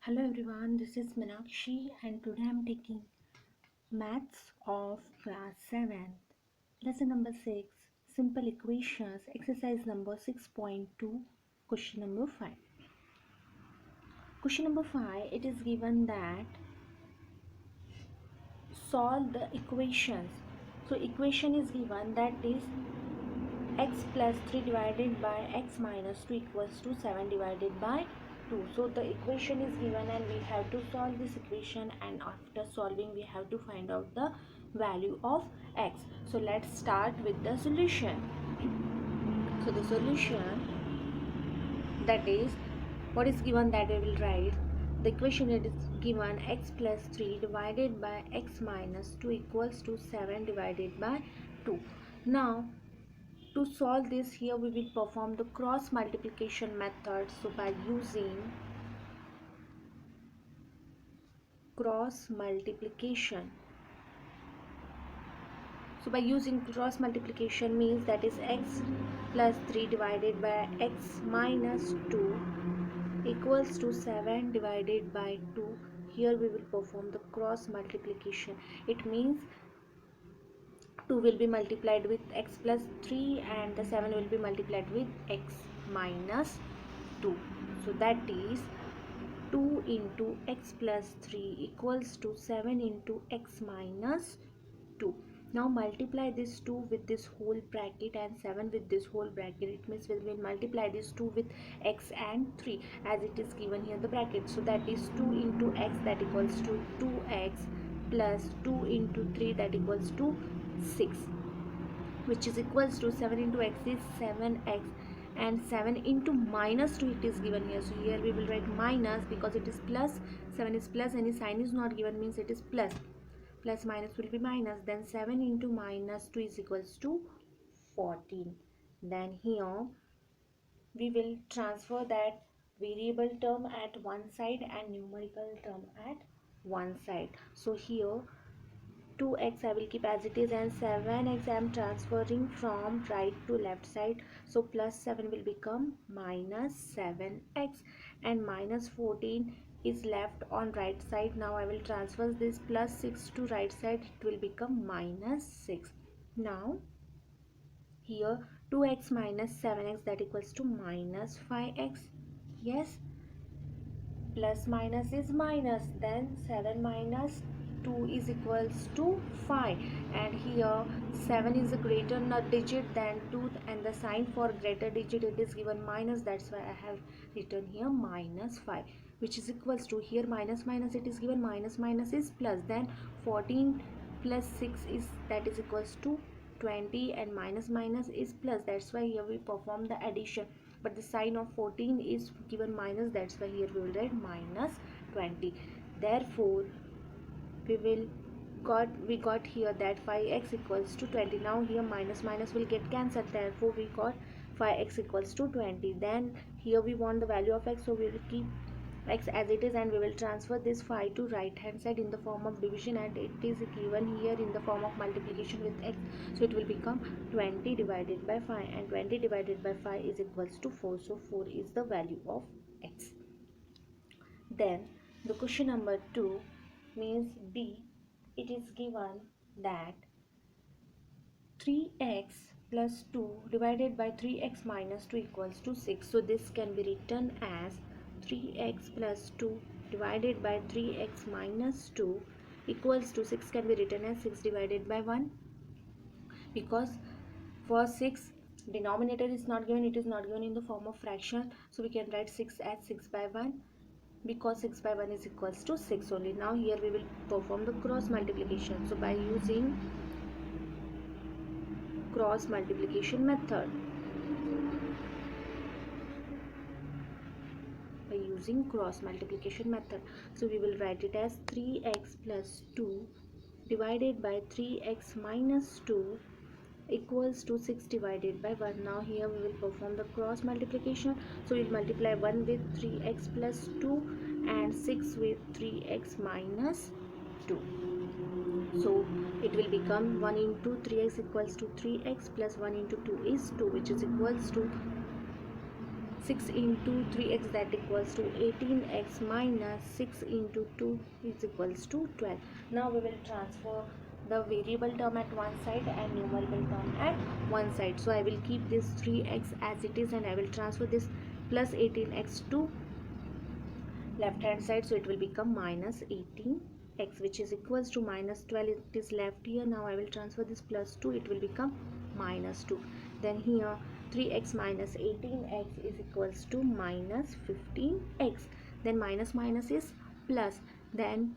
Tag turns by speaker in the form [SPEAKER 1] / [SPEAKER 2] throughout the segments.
[SPEAKER 1] Hello everyone, this is Meenakshi and today I am taking Maths of Class 7th. Lesson number 6, Simple Equations, Exercise number 6.2, Question number 5. Question number 5, it is given that solve the equations. So equation is given that is x plus 3 divided by x minus 2 equals to 7 divided by 2. So the equation is given and we have to solve this equation, and after solving we have to find out the value of x. So let's start with the solution. So the solution, that is what is given, that we will write. The equation it is given x plus 3 divided by x minus 2 equals to 7 divided by 2. Now to solve this, here we will perform the cross multiplication method. So by using cross multiplication, means that is x plus 3 divided by x minus 2 equals to 7 divided by 2. Here we will perform the cross multiplication. It means 2 will be multiplied with x plus 3 and the 7 will be multiplied with x minus 2. So that is 2 into x plus 3 equals to 7 into x minus 2. Now multiply this 2 with this whole bracket and 7 with this whole bracket. It means we will multiply this 2 with x and 3 as it is given here the bracket. So that is 2 into x, that equals to 2x, plus 2 into 3, that equals to 6, which is equals to 7 into x is 7x, and 7 into minus 2 it is given here. So here we will write minus because it is plus. 7 is plus, any sign is not given means it is plus. Plus minus will be minus. Then 7 into minus 2 is equals to 14. Then here we will transfer that variable term at one side and numerical term at one side. So here 2x I will keep as it is and 7x I am transferring from right to left side. So plus 7 will become minus 7x, and minus 14 is left on right side. Now I will transfer this plus 6 to right side. It will become minus 6. Now here 2x minus 7x, that equals to minus 5x. Yes, plus minus is minus, then 7 minus 2 is equals to 5, and here 7 is a greater digit than 2 and the sign for greater digit it is given minus. That's why I have written here minus 5, which is equals to, here minus minus it is given minus minus is plus, then 14 plus 6 is, that is equals to 20, and minus minus is plus. That's why here we perform the addition, but the sign of 14 is given minus. That's why here we will write minus 20. Therefore we got here that 5x equals to 20. Now here minus minus will get cancelled, therefore we got 5x equals to 20. Then here we want the value of x, so we will keep x as it is and we will transfer this 5 to right hand side in the form of division, and it is given here in the form of multiplication with x. So it will become 20 divided by 5, and 20 divided by 5 is equals to 4. So 4 is the value of x. Then the question number 2 means B. It is given that 3x plus 2 divided by 3x minus 2 equals to 6. So this can be written as 3x plus 2 divided by 3x minus 2 equals to 6 can be written as 6 divided by 1, because for 6 denominator is not given, it is not given in the form of fraction. So we can write 6 as 6 by 1, because 6 by 1 is equals to 6 only. Now here we will perform the cross multiplication. So by using cross multiplication method, so we will write it as 3x plus 2 divided by 3x minus 2 equals to 6 divided by 1. Now here we will perform the cross multiplication. So we will multiply 1 with 3x plus 2 and 6 with 3x minus 2. So it will become 1 into 3x equals to 3x plus 1 into 2 is 2, which is equals to 6 into 3x, that equals to 18x, minus 6 into 2 is equals to 12. Now we will transfer the variable term at one side and numerical term at one side. So I will keep this 3x as it is, and I will transfer this plus 18x to left hand side, so it will become minus 18x, which is equals to minus 12. It is left here. Now I will transfer this plus 2, it will become minus 2. Then here 3x minus 18x is equals to minus 15x. Then minus minus is plus, then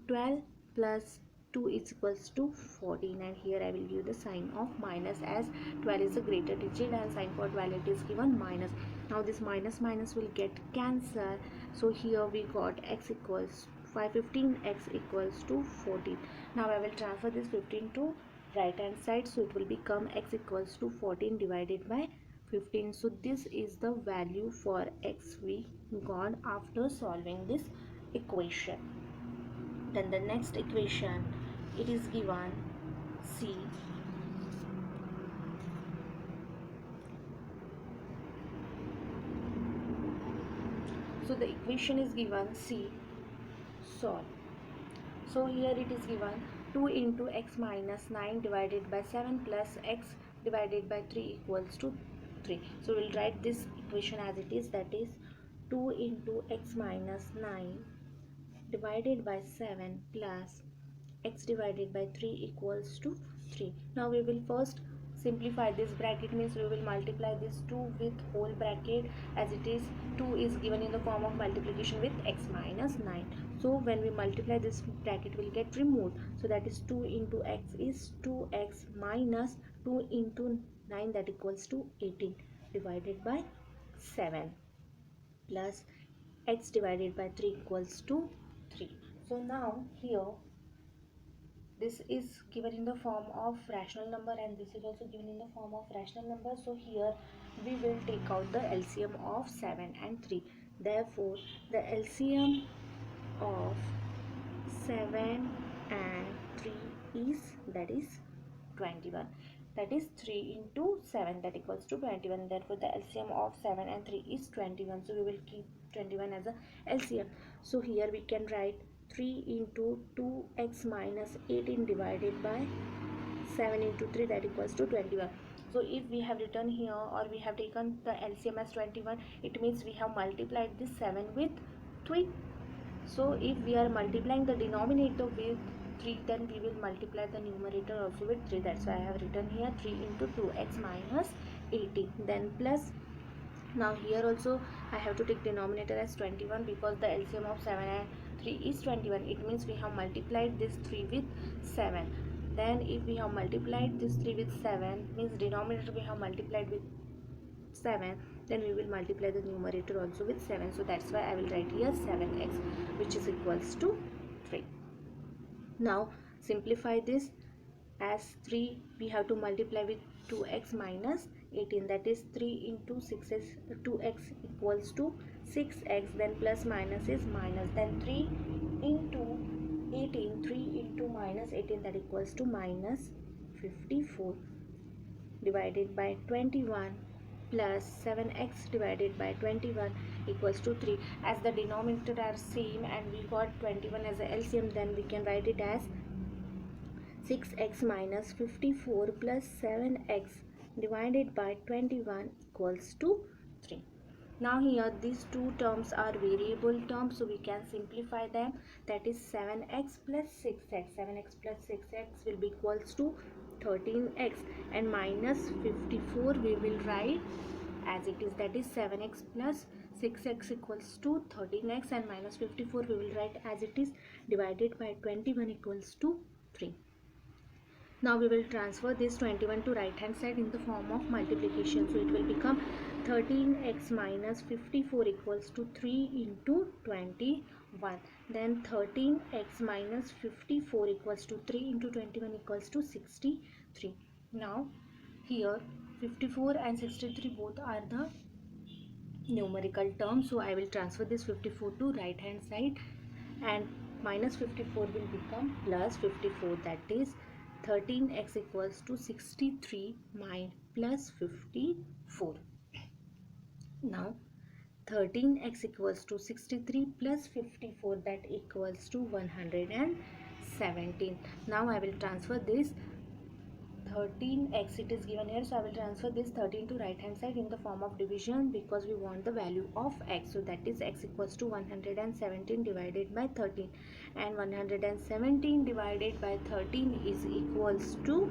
[SPEAKER 1] 12 plus 2 is equals to 14, and here I will give the sign of minus, as 12 is a greater digit and sign for 12 it is given minus. Now this minus minus will get cancelled, so here we got x equals 15x equals to 14. Now I will transfer this 15 to right hand side, so it will become x equals to 14 divided by 15. So this is the value for x we got after solving this equation. Then the next equation, it is given c. So the equation is given c, solve. So here it is given 2 into x minus 9 divided by 7 plus x divided by 3 equals to 3. So we will write this equation as it is, that is 2 into x minus 9 divided by 7 plus x divided by 3 equals to 3. Now we will first simplify this bracket, means we will multiply this 2 with whole bracket, as it is 2 is given in the form of multiplication with x minus 9. So when we multiply, this bracket will get removed, so that is 2 into x is 2x minus 2 into 9, that equals to 18 divided by 7 plus x divided by 3 equals to 3. So now here this is given in the form of rational number, and this is also given in the form of rational number. So here we will take out the LCM of 7 and 3. Therefore the LCM of 7 and 3 is, that is 21. That is 3 into 7, that equals to 21. Therefore the LCM of 7 and 3 is 21. So we will keep 21 as a LCM. So here we can write 3 into 2x minus 18 divided by 7 into 3, that equals to 21. So if we have written here, or we have taken the LCM as 21, it means we have multiplied this 7 with 3. So if we are multiplying the denominator with 3, then we will multiply the numerator also with 3. That's why I have written here 3 into 2x minus 18, then plus. Now here also I have to take denominator as 21, because the LCM of 7 and 3 is 21. It means we have multiplied this 3 with 7. Then if we have multiplied this 3 with 7, means denominator we have multiplied with 7, then we will multiply the numerator also with 7. So that's why I will write here 7x, which is equals to 3. Now simplify this, as 3 we have to multiply with 2x minus 18, that is 3 into 6 is 2x equals to 6x, then plus minus is minus, then 3 into 18, 3 into minus 18, that equals to minus 54 divided by 21 plus 7x divided by 21 equals to 3. As the denominator are same and we got 21 as a LCM, then we can write it as 6x minus 54 plus 7x divided by 21 equals to 3. Now here these two terms are variable terms, so we can simplify them. That is 7x plus 6x. 7x plus 6x will be equals to 13x, and minus 54 we will write as it is, that is 7x plus 6x equals to 13x, and minus 54 we will write as it is, divided by 21 equals to 3. Now we will transfer this 21 to right hand side in the form of multiplication. So it will become 13x minus 54 equals to 3 into 21. Then 13x minus 54 equals to 3 into 21 equals to 63. Now here 54 and 63 both are the numerical terms. So I will transfer this 54 to right hand side, and minus 54 will become plus 54, that is 13x equals to 63 minus plus 54. Now 13x equals to 63 plus 54, that equals to 117. Now I will transfer this 13x, it is given here, so I will transfer this 13 to right hand side in the form of division because we want the value of x. So that is x equals to 117 divided by 13, and 117 divided by 13 is equals to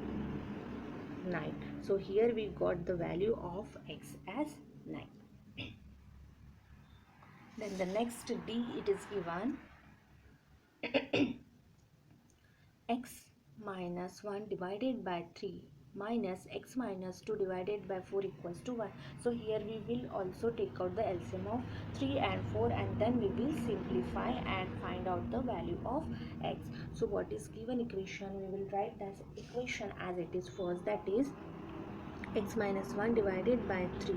[SPEAKER 1] 9. So here we got the value of x as 9. Then the next D, it is given x minus 1 divided by 3 minus x minus 2 divided by 4 equals to 1. So here we will also take out the LCM of 3 and 4, and then we will simplify and find out the value of x. So what is given equation, we will write this equation as it is first, that is x minus 1 divided by 3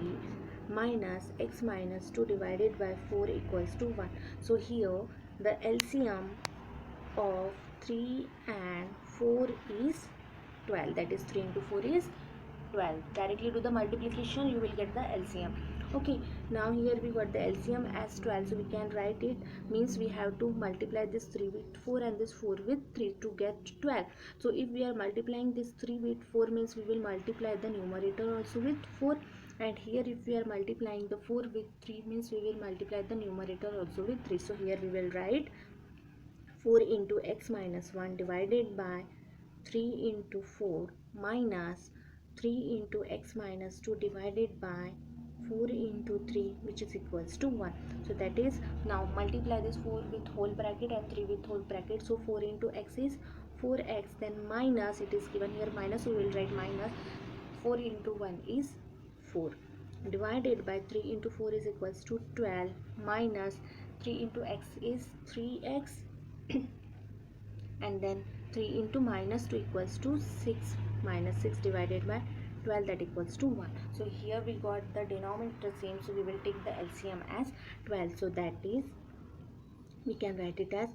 [SPEAKER 1] minus x minus 2 divided by 4 equals to 1. So here the LCM of 3 and 4 is 12, that is 3 into 4 is 12. Directly do the multiplication, you will get the LCM. Okay, now here we got the LCM as 12, so we can write it, means we have to multiply this 3 with 4 and this 4 with 3 to get 12. So if we are multiplying this 3 with 4, means we will multiply the numerator also with 4, and here if we are multiplying the 4 with 3, means we will multiply the numerator also with 3. So here we will write 4 into x minus 1 divided by 3 into 4 minus 3 into x minus 2 divided by 4 into 3, which is equals to 1. So that is, now multiply this 4 with whole bracket and 3 with whole bracket. So 4 into x is 4x, then minus, it is given here minus, we will write minus 4 into 1 is 4 divided by 3 into 4 is equals to 12 minus 3 into x is 3x and then 3 into minus 2 equals to 6, minus 6 divided by 12, that equals to 1. So here we got the denominator same, so we will take the LCM as 12. So that is, we can write it as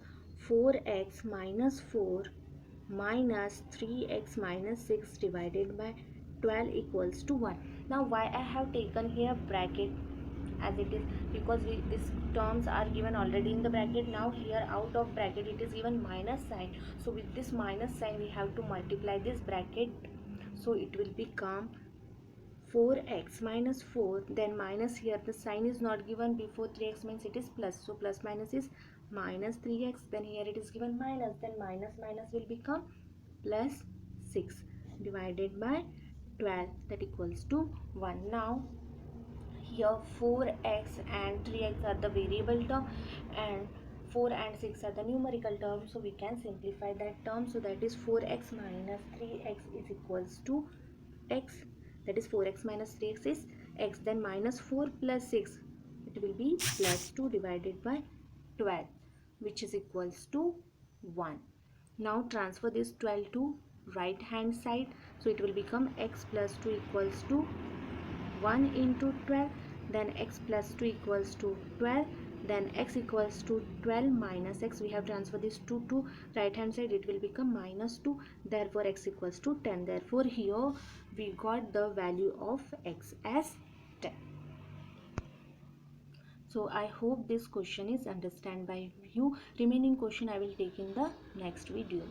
[SPEAKER 1] 4x minus 4 minus 3x minus 6 divided by 12 equals to 1. Now why I have taken here bracket as it is, because these terms are given already in the bracket. Now here out of bracket it is given minus sign, so with this minus sign we have to multiply this bracket, so it will become 4x minus 4, then minus, here the sign is not given before 3x, means it is plus, so plus minus is minus 3x, then here it is given minus, then minus minus will become plus 6 divided by 12, that equals to 1. Now here 4x and 3x are the variable term and 4 and 6 are the numerical term, so we can simplify that term. So that is 4x minus 3x is equals to x, that is 4x minus 3x is x, then minus 4 plus 6, it will be plus 2 divided by 12, which is equals to 1. Now transfer this 12 to right hand side, so it will become x plus 2 equals to 1 into 12, then x plus 2 equals to 12, then x equals to 12 minus x, we have transferred this 2 to right hand side, it will become minus 2, therefore x equals to 10. Therefore here we got the value of x as 10. So I hope this question is understood by you. Remaining question I will take in the next video.